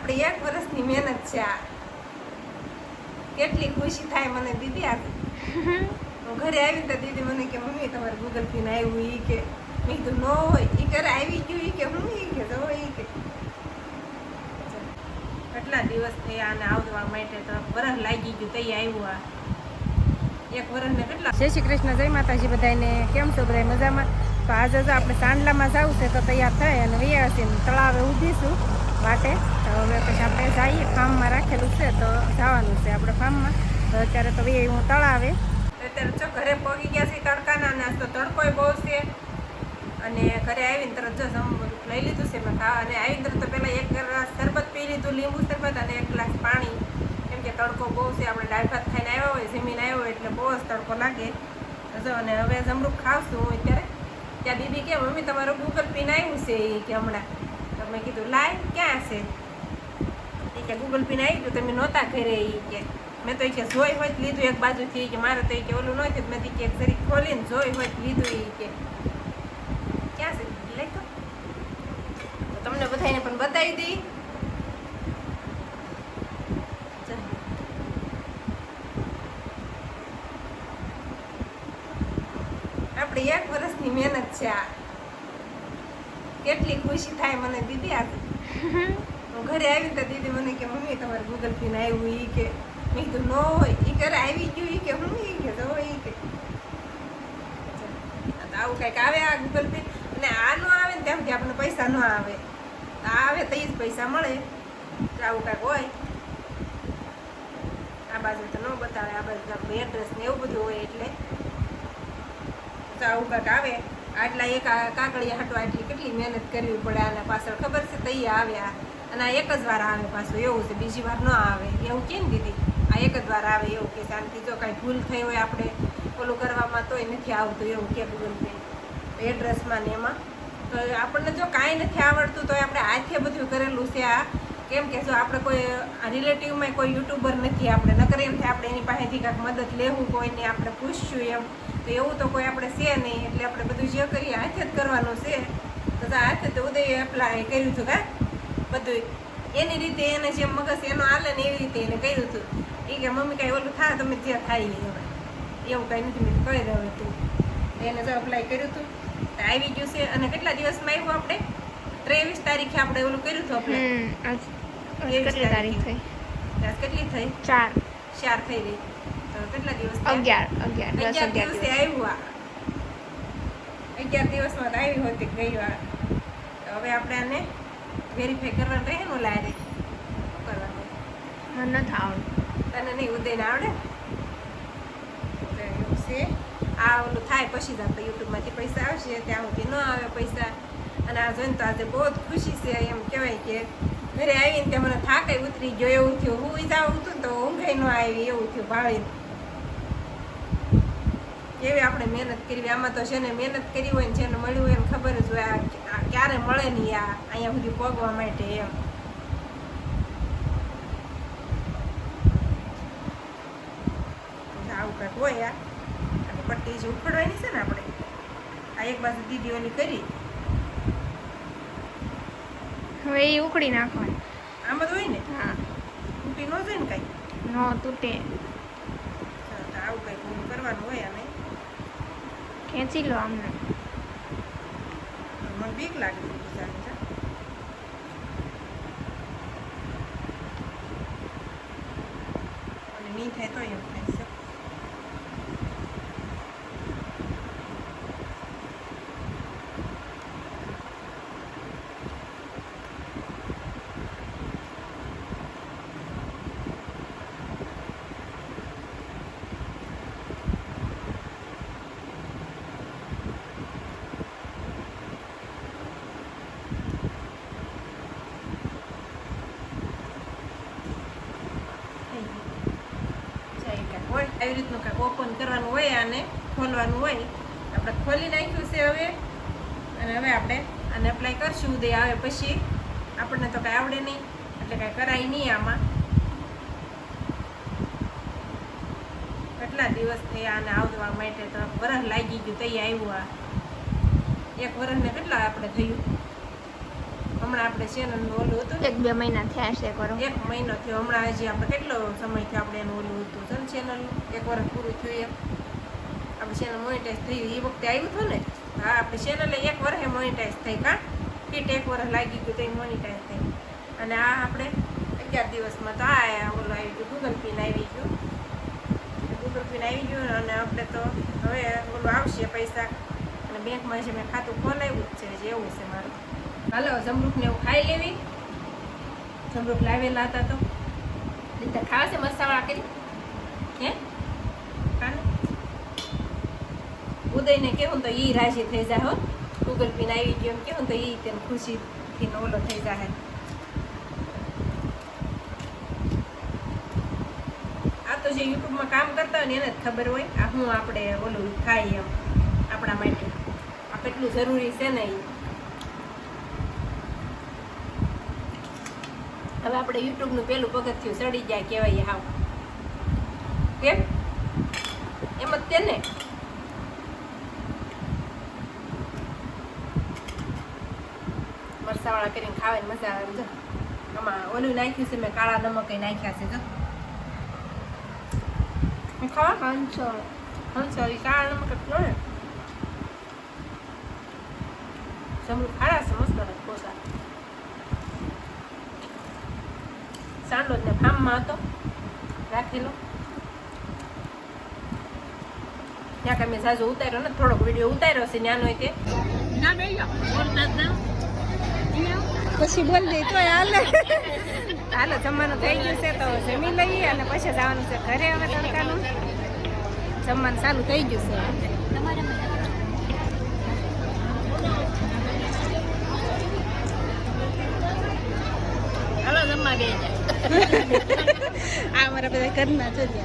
આપણી 1 વર્ષની મહેનત છે આ. કેટલી ખુશી થાય મને દીદી આ. હું ઘરે આવી તો દીદી મને કે મમ્મી તમારે ગૂગલ પે ને આવ્યું ઈ કે. મેં કીધું ન હોય ઈ ઘરે આવી ગયું ઈ કે હું ઈ કે તો ઈ કે કેટલા દિવસ થયા અને આવવા માટે તો વરસ લાગી ગયું તઈ આવ્યું આ. 1 વર્ષને કેટલા. જય શ્રી કૃષ્ણ, જય માતાજી બધાને. કેમ છો બધા? મજામાં? તો આજે જો આપણે સાંડલામાં જવું છે તો તૈયાર થાય અને વૈયા છે તળાવે ઊભીશું વાટે. તો હવે પછી આપણે જઈએ, ફાર્મમાં રાખેલું છે તો જવાનું છે આપણે ફાર્મમાં. તો અત્યારે તો વૈયા હું તળાવે. અત્યારે જો ઘરે પહોંચી ગયા છે તડકાના ના, તો તડકોય બહુ છે અને ઘરે આવીને તરત જો લઈ લીધું છે મેં ખાવા. અને આવીને તરત તો પહેલાં 1 ગ્લાસ શરબત પી લીધું, લીંબુ શરબત, અને 1 ગ્લાસ પાણી. કેમ કે તડકો બહુ છે, આપણે દાળ ભાત ખાઈને આવ્યા હોય, જમીને આવ્યો હોય એટલે બહુ જ તડકો લાગે. જો અને હવે જમરૂખ ખાવશું હું અત્યારે. ત્યાં દીદી કે મમ્મી તમારું ગૂગલ પીને આવ્યું છે એ કે હમણાં. તો મેં કીધું લાય ક્યાં છે એ કે ગૂગલ પીને આવી ગયું, તમે નહોતા ઘરે એ કે. મેં તો એ કે જોઈ હોય લીધું એક બાજુથી કે મારે તો એ કે ઓલું ન થયું. મેં કે જરીક ખોલીને જોઈ હોય લીધું એ કે ક્યાં છે લઈ તો તમને બધાને પણ બતાવી દઈ. આપણી 1 વર્ષની મહેનત છે આ. કેટલી ખુશી થાય મને દીદી આ. હું ઘરે આવી તો દીદી મને કે મમ્મી તમારે ગૂગલ પે ને આવ્યું ઈ કે. મેં કીધું ન હોય ઈ ઘરે આવી ગયું ઈ કે હું ઈ કે તો ઈ કે આવું કંઈક આવે આ ગૂગલ પે. અને આ ન આવે ને તેમ કે આપણને પૈસા ન આવે, આ આવે તો એ જ પૈસા મળે. આવું કાંઈક હોય. આ બાજુ તો ન બતાવે, આ બાજુ આપણું એડ્રેસ ને એવું બધું હોય એટલે તો આવું કાંઈક આવે. આટલા એક કાગળિયા હાટવા એટલી કેટલી મહેનત કરવી પડે આના પાછળ ખબર છે. તૈયાર આવ્યા અને આ 1 જ વાર આવે પાછું એવું છે, બીજી વાર ન આવે એવું કેમ દીદી? આ 1 જ વાર આવે એવું કે શાંતિ. જો કાંઈ ભૂલ થઈ હોય આપણે ઓલું કરવામાં તોય નથી આવતું એવું કે ગૂગલ પે એડ્રેસમાં ને એમાં. તો આપણને જો કાંઈ નથી આવડતું તો આપણે હાથે બધું કરેલું છે આ. કેમ કે જો આપણે કોઈ રિલેટિવમાં કોઈ યુટ્યુબર નથી, આપણે નકર એમ થાય આપણે એની પાસેથી કાંઈક મદદ લેવું, કોઈને આપણે પૂછશું એમ. તો એવું તો કોઈ આપણે છે નહીં એટલે આપણે બધું જે કરીએ હાથે જ કરવાનું છે. તો હાથે તો ઉદય એપ્લાય કર્યું હતું કાં બધું એની રીતે, એને જેમ મગજ એનો હાલે ને એવી રીતે એને કર્યું હતું. એ કે મમ્મી કાંઈ ઓલું થાય તમે જે થાય હવે એવું કાંઈ નથી. મેં કહી રહ્યું હતું એને જો અપ્લાય કર્યું હતું તો આવી ગયું છે. અને કેટલા દિવસમાં આવ્યું? આપણે 23 તારીખે આપણે ઓલું કર્યું હતું અપ્લાય. કેટલી તારીખ થઈ? કેટલી થઈ? 4 થઈ ગઈ. તો કેટલા દિવસ? 11 દિવસે આવ્યું આ. 11 દિવસમાં તો આવી હોતી ગઈ વાર. તો હવે આપણે આને વેરીફાઈ કરવાનું રહે ને લારે કરવાનું. મને નથી આવડતું. તને નહીં? ઉદયને આવડે એવું છે. આ ઓલું થાય પછી જ આપણે યુટ્યુબમાંથી પૈસા આવશે, ત્યાં સુધી ન આવે પૈસા. અને આ જોઈને તો આજે બહુ જ ખુશી છે. એમ કહેવાય કે ઘરે આવીને ત્યાં મને થાકે ઉતરી ગયો એવું થયું. હું જાઉં હતું તો ઊંઘાઈ ન આવી એવું થયું ભાળીને. એવી આપણે મહેનત કરવી. આમાં તો જેને મહેનત કરી હોય ને જેને મળ્યું હોય એને ખબર જ હોય આ ક્યારે મળે નહીં આ અહીંયા સુધી પહોંચવા માટે એમ. આવું કાંઈક હોય. આ પટ્ટી જે ઉખડવાની છે ને આપણે આ એક બાજુ દીદીઓની કરી હવે એ ઉકળી નાખવાની. આમ જ હોય ને? હા, તૂટી ન જાય ને કાંઈ? ન તૂટે. આવું કંઈક કરવાનું હોય. અને ખેંચી લો આમને. મને બીક લાગે છે બીજાને. અને નહીં થાય તો એમ થાય છે. આવી રીતનું કાંઈક ઓપન કરવાનું હોય, આને ખોલવાનું હોય. આપણે ખોલી નાખ્યું છે હવે. અને હવે આપણે આને એપ્લાય કરશું. ઉદય આવે પછી. આપણને તો કાંઈ આવડે નહીં એટલે કાંઈ કરાય નહીં આમાં. કેટલા દિવસ થયા આને આવવા માટે તો વરસ લાગી ગયું તઈ આવ્યું આ. 1 વર્ષને કેટલા આપણે થયું હમણાં આપણે ચેનલનું ઓલું હતું ને, 1-2 મહિના થયા છે કરો. 1 મહિનો થયો. હમણાં હજી આપણે કેટલો સમય થયો આપણે એનું ઓલું હતું છે ને ચેનલનું, 1 વર્ષ પૂરું થયું એમ. આપણી ચેનલ મોનિટાઈઝ થઈ એ વખતે આવ્યું હતું ને. હા, આપણી ચેનલે 1 વર્ષે મોનિટાઈઝ થઈ. કાં ફીટ 1 વર્ષ લાગી ગયું તો એ મોનિટાઈઝ થઈ. અને આ આપણે 11 દિવસમાં તો આ ઓલું આવી ગયું, ગૂગલ પિન આવી ગયું. ગૂગલ પિન આવી ગયું અને આપણે તો હવે ઓલું આવશે પૈસા. અને બેંકમાં જે મેં ખાતું ખોલાવ્યું જ છે, જે એવું છે મારું. હાલો જમરૂખને એવું ખાઈ લેવી. જમરૂખ લાવેલા હતા તો લીધા ખાવા છે મસાલા કરી હે ખાને ઉદયને કેવું તો ઈ રાજી થઈ જાય હો. ગૂગલ પિન આવી ગયો એમ કેવું તો ઈ તેને ખુશીથી ઓલો થઈ જાય. આ તો જે યુટ્યુબમાં કામ કરતા હોય ને એને જ ખબર હોય આ હું આપણે ઓલું ખાઈ એમ આપણા માટે આ કેટલું જરૂરી છે ને ઈ. હવે આપણે યુટ્યુબનું પેલું પગથિયું ચડી જાય કહેવાય હાવ. કેમ એમ જ તેને મરસાવાળા કરીને ખાવાની મજા આવે. જો આમાં ઓલું નાખ્યું છે મેં, કાળા નમક નાખ્યા છે. જો ખાવા હંસો કાળા નમક જ લો ને. જમરૂખ ખાડા છે મસ્ત પોસા. સાંડો જ ને ફાર્મમાં હતો રાખેલો. ત્યાં કાંઈ મેં સાજુ ઉતાર્યો ને, થોડોક વિડીયો ઉતાર્યો છે નાનો તે. પછી બોલ દે તો હાલે. હાલો જમવાનું થઈ ગયું છે તો જમી લઈએ અને પછી જવાનું છે ઘરે. હવે તડકાનું જમવાનું ચાલુ થઈ ગયું છે. હાલો જમવા બે જાય. આ મારા બધા ઘરના જોઈએ.